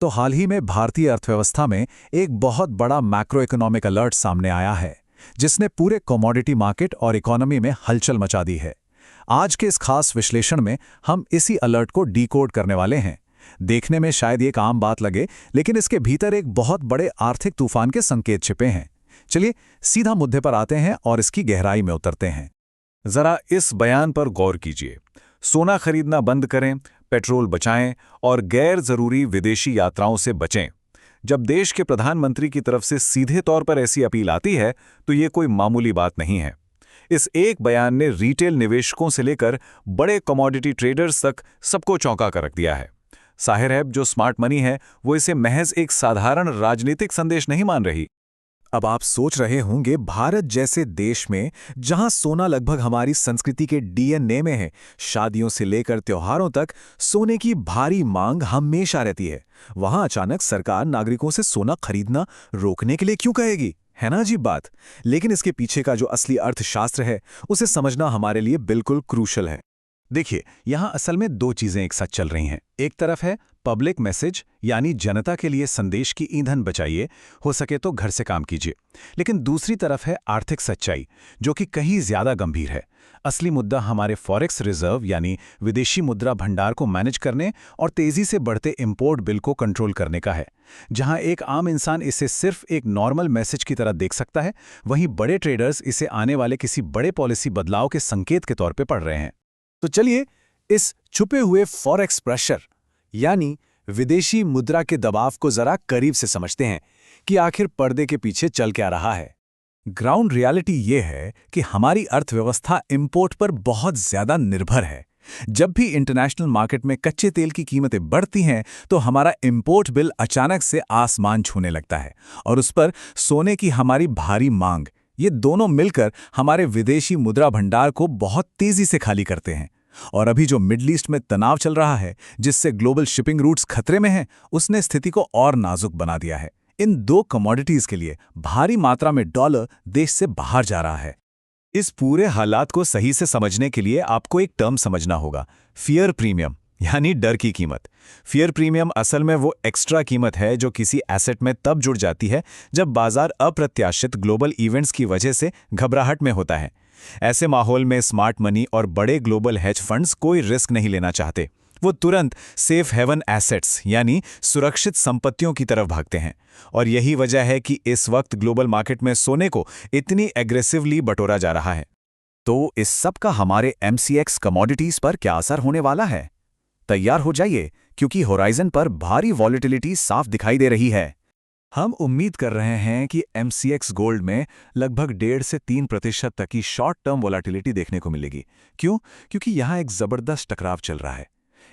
तो हाल ही में भारतीय अर्थव्यवस्था में एक बहुत बड़ा मैक्रो इकोनॉमिक अलर्ट सामने आया है, जिसने पूरे कमोडिटी मार्केट और इकोनॉमी में हलचल मचा दी है। आज के इस खास विश्लेषण में हम इसी अलर्ट को डिकोड करने वाले हैं। देखने में शायद ये एक आम बात लगे, लेकिन इसके भीतर एक बहुत बड़े आर्थिक तूफान के संकेत छिपे हैं। चलिए सीधा मुद्दे पर आते हैं और इसकी गहराई में उतरते हैं। जरा इस बयान पर गौर कीजिए। सोना खरीदना बंद करें, पेट्रोल बचाएं और गैर जरूरी विदेशी यात्राओं से बचें। जब देश के प्रधानमंत्री की तरफ से सीधे तौर पर ऐसी अपील आती है तो ये कोई मामूली बात नहीं है। इस एक बयान ने रिटेल निवेशकों से लेकर बड़े कमोडिटी ट्रेडर्स तक सबको चौंका कर रख दिया है। जाहिर है, जो स्मार्ट मनी है वो इसे महज एक साधारण राजनीतिक संदेश नहीं मान रही। अब आप सोच रहे होंगे, भारत जैसे देश में जहां सोना लगभग हमारी संस्कृति के डीएनए में है, शादियों से लेकर त्योहारों तक सोने की भारी मांग हमेशा रहती है, वहां अचानक सरकार नागरिकों से सोना खरीदना रोकने के लिए क्यों कहेगी? है ना अजीब बात। लेकिन इसके पीछे का जो असली अर्थशास्त्र है, उसे समझना हमारे लिए बिल्कुल क्रूशल है। देखिए, यहां असल में दो चीजें एक साथ चल रही हैं। एक तरफ है पब्लिक मैसेज, यानी जनता के लिए संदेश की ईंधन बचाइए, हो सके तो घर से काम कीजिए। लेकिन दूसरी तरफ है आर्थिक सच्चाई, जो कि कहीं ज्यादा गंभीर है। असली मुद्दा हमारे फॉरेक्स रिजर्व यानी विदेशी मुद्रा भंडार को मैनेज करने और तेजी से बढ़ते इंपोर्ट बिल को कंट्रोल करने का है। जहां एक आम इंसान इसे सिर्फ एक नॉर्मल मैसेज की तरह देख सकता है, वहीं बड़े ट्रेडर्स इसे आने वाले किसी बड़े पॉलिसी बदलाव के संकेत के तौर पर पढ़ रहे हैं। तो चलिए इस छुपे हुए फॉरेक्स प्रेशर यानी विदेशी मुद्रा के दबाव को जरा करीब से समझते हैं कि आखिर पर्दे के पीछे चल क्या रहा है। ग्राउंड रियलिटी ये है कि हमारी अर्थव्यवस्था इंपोर्ट पर बहुत ज्यादा निर्भर है। जब भी इंटरनेशनल मार्केट में कच्चे तेल की कीमतें बढ़ती हैं तो हमारा इंपोर्ट बिल अचानक से आसमान छूने लगता है, और उस पर सोने की हमारी भारी मांग, ये दोनों मिलकर हमारे विदेशी मुद्रा भंडार को बहुत तेजी से खाली करते हैं। और अभी जो मिडल ईस्ट में तनाव चल रहा है, जिससे ग्लोबल शिपिंग रूट्स खतरे में हैं, उसने स्थिति को और नाजुक बना दिया है। इन दो कमोडिटीज के लिए भारी मात्रा में डॉलर देश से बाहर जा रहा है। इस पूरे हालात को सही से समझने के लिए आपको एक टर्म समझना होगा, फियर प्रीमियम, यानी डर की कीमत। फियर प्रीमियम असल में वो एक्स्ट्रा कीमत है जो किसी एसेट में तब जुड़ जाती है जब बाजार अप्रत्याशित ग्लोबल इवेंट्स की वजह से घबराहट में होता है। ऐसे माहौल में स्मार्ट मनी और बड़े ग्लोबल हेज फंड्स कोई रिस्क नहीं लेना चाहते। वो तुरंत सेफ हेवन एसेट्स यानी सुरक्षित संपत्तियों की तरफ भागते हैं। और यही वजह है कि इस वक्त ग्लोबल मार्केट में सोने को इतनी एग्रेसिवली बटोरा जा रहा है। तो इस सब का हमारे एमसीएक्स कमोडिटीज पर क्या असर होने वाला है? तैयार हो जाइए, क्योंकि होराइजन पर भारी वॉलेटिलिटी साफ दिखाई दे रही है। हम उम्मीद कर रहे हैं कि एमसीएक्स गोल्ड में लगभग 1.5 से 3% तक की शॉर्ट टर्म वॉलेटिलिटी देखने को मिलेगी। क्यों? क्योंकि यहाँ एक जबरदस्त टकराव चल रहा है।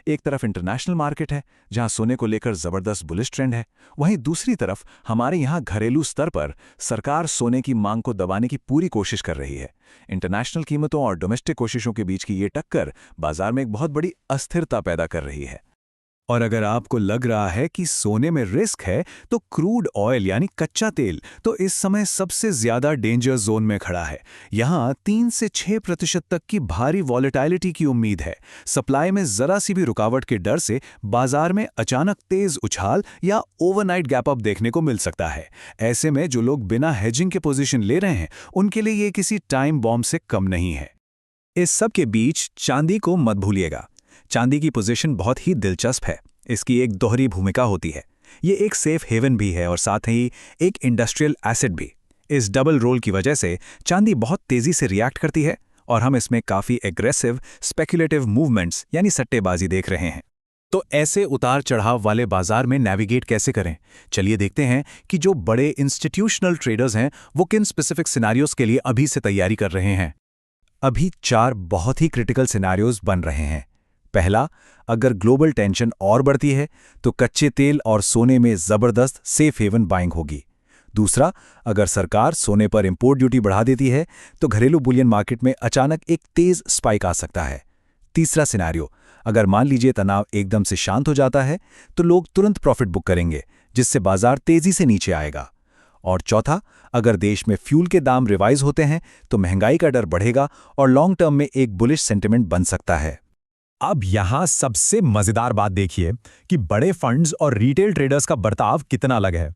एक तरफ इंटरनेशनल मार्केट है जहां सोने को लेकर जबरदस्त बुलिश ट्रेंड है, वहीं दूसरी तरफ हमारे यहाँ घरेलू स्तर पर सरकार सोने की मांग को दबाने की पूरी कोशिश कर रही है। इंटरनेशनल कीमतों और डोमेस्टिक कोशिशों के बीच की ये टक्कर बाजार में एक बहुत बड़ी अस्थिरता पैदा कर रही है। और अगर आपको लग रहा है कि सोने में रिस्क है, तो क्रूड ऑयल यानी कच्चा तेल तो इस समय सबसे ज्यादा डेंजर जोन में खड़ा है। यहाँ 3 से 6% तक की भारी वॉलेटिलिटी की उम्मीद है। सप्लाई में जरा सी भी रुकावट के डर से बाजार में अचानक तेज उछाल या ओवरनाइट गैप अप देखने को मिल सकता है। ऐसे में जो लोग बिना हेजिंग के पोजीशन ले रहे हैं, उनके लिए ये किसी टाइम बॉम्ब से कम नहीं है। इस सब के बीच चांदी को मत भूलिएगा। चांदी की पोजीशन बहुत ही दिलचस्प है। इसकी एक दोहरी भूमिका होती है। ये एक सेफ हेवन भी है और साथ ही एक इंडस्ट्रियल एसेट भी। इस डबल रोल की वजह से चांदी बहुत तेजी से रिएक्ट करती है और हम इसमें काफी एग्रेसिव स्पेक्युलेटिव मूवमेंट्स यानी सट्टेबाजी देख रहे हैं। तो ऐसे उतार चढ़ाव वाले बाजार में नेविगेट कैसे करें? चलिए देखते हैं कि जो बड़े इंस्टीट्यूशनल ट्रेडर्स हैं वो किन स्पेसिफिक सिनेरियोज के लिए अभी से तैयारी कर रहे हैं। अभी 4 बहुत ही क्रिटिकल सिनेरियोज बन रहे हैं। पहला, अगर ग्लोबल टेंशन और बढ़ती है तो कच्चे तेल और सोने में जबरदस्त सेफ हेवन बाइंग होगी। दूसरा, अगर सरकार सोने पर इंपोर्ट ड्यूटी बढ़ा देती है तो घरेलू बुलियन मार्केट में अचानक एक तेज स्पाइक आ सकता है। तीसरा सिनेरियो, अगर मान लीजिए तनाव एकदम से शांत हो जाता है तो लोग तुरंत प्रॉफिट बुक करेंगे, जिससे बाजार तेजी से नीचे आएगा। और चौथा, अगर देश में फ्यूल के दाम रिवाइज होते हैं तो महंगाई का डर बढ़ेगा और लॉन्ग टर्म में एक बुलिश सेंटिमेंट बन सकता है। अब यहां सबसे मजेदार बात देखिए कि बड़े फंड्स और रिटेल ट्रेडर्स का बर्ताव कितना अलग है।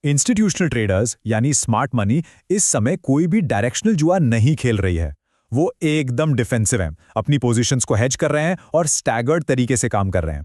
इंस्टीट्यूशनल ट्रेडर्स यानी स्मार्ट मनी इस समय कोई भी डायरेक्शनल जुआ नहीं खेल रही है। वो एकदम डिफेंसिव हैं, अपनी पोजीशंस को हेज कर रहे हैं और स्टैगर्ड तरीके से काम कर रहे हैं।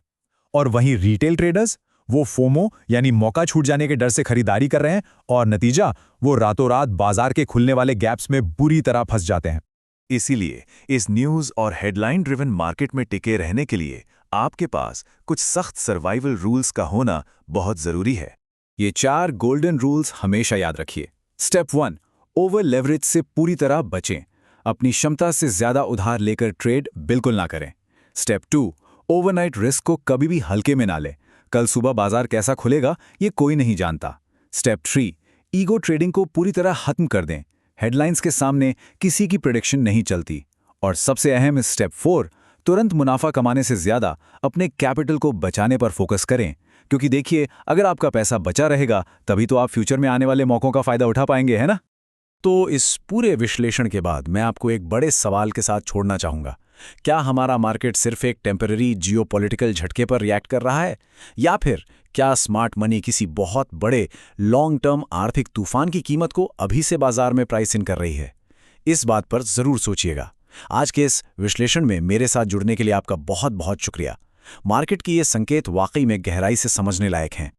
और वहीं रिटेल ट्रेडर्स, वो फोमो यानी मौका छूट जाने के डर से खरीदारी कर रहे हैं और नतीजा वो रातों रात बाजार के खुलने वाले गैप्स में बुरी तरह फंस जाते हैं। इसीलिए इस न्यूज़ और हेडलाइन ड्रिवन मार्केट में टिके रहने के लिए आपके पास कुछ सख्त सर्वाइवल रूल्स का होना बहुत ज़रूरी है। ये 4 गोल्डन रूल्स हमेशा याद रखिए। स्टेप 1, ओवर लेवरेज से पूरी तरह बचें। अपनी क्षमता से ज़्यादा उधार लेकर ट्रेड बिल्कुल ना करें। स्टेप 2, ओवरनाइट रिस्क को कभी भी हल्के में ना लें। कल सुबह बाजार कैसा खुलेगा ये कोई नहीं जानता। स्टेप 3, ईगो ट्रेडिंग को पूरी तरह खत्म कर दें। हेडलाइंस के सामने किसी की प्रेडिक्शन नहीं चलती। और सबसे अहम स्टेप 4, तुरंत मुनाफा कमाने से ज़्यादा अपने कैपिटल को बचाने पर फोकस करें। क्योंकि देखिए, अगर आपका पैसा बचा रहेगा तभी तो आप फ्यूचर में आने वाले मौकों का फायदा उठा पाएंगे, है ना? तो इस पूरे विश्लेषण के बाद मैं आपको एक बड़े सवाल के साथ छोड़ना चाहूंगा। क्या हमारा मार्केट सिर्फ एक टेम्पररी जियोपॉलिटिकल झटके पर रिएक्ट कर रहा है, या फिर क्या स्मार्ट मनी किसी बहुत बड़े लॉन्ग टर्म आर्थिक तूफान की कीमत को अभी से बाजार में प्राइस इन कर रही है? इस बात पर जरूर सोचिएगा। आज के इस विश्लेषण में मेरे साथ जुड़ने के लिए आपका बहुत बहुत शुक्रिया। मार्केट की ये संकेत वाकई में गहराई से समझने लायक हैं।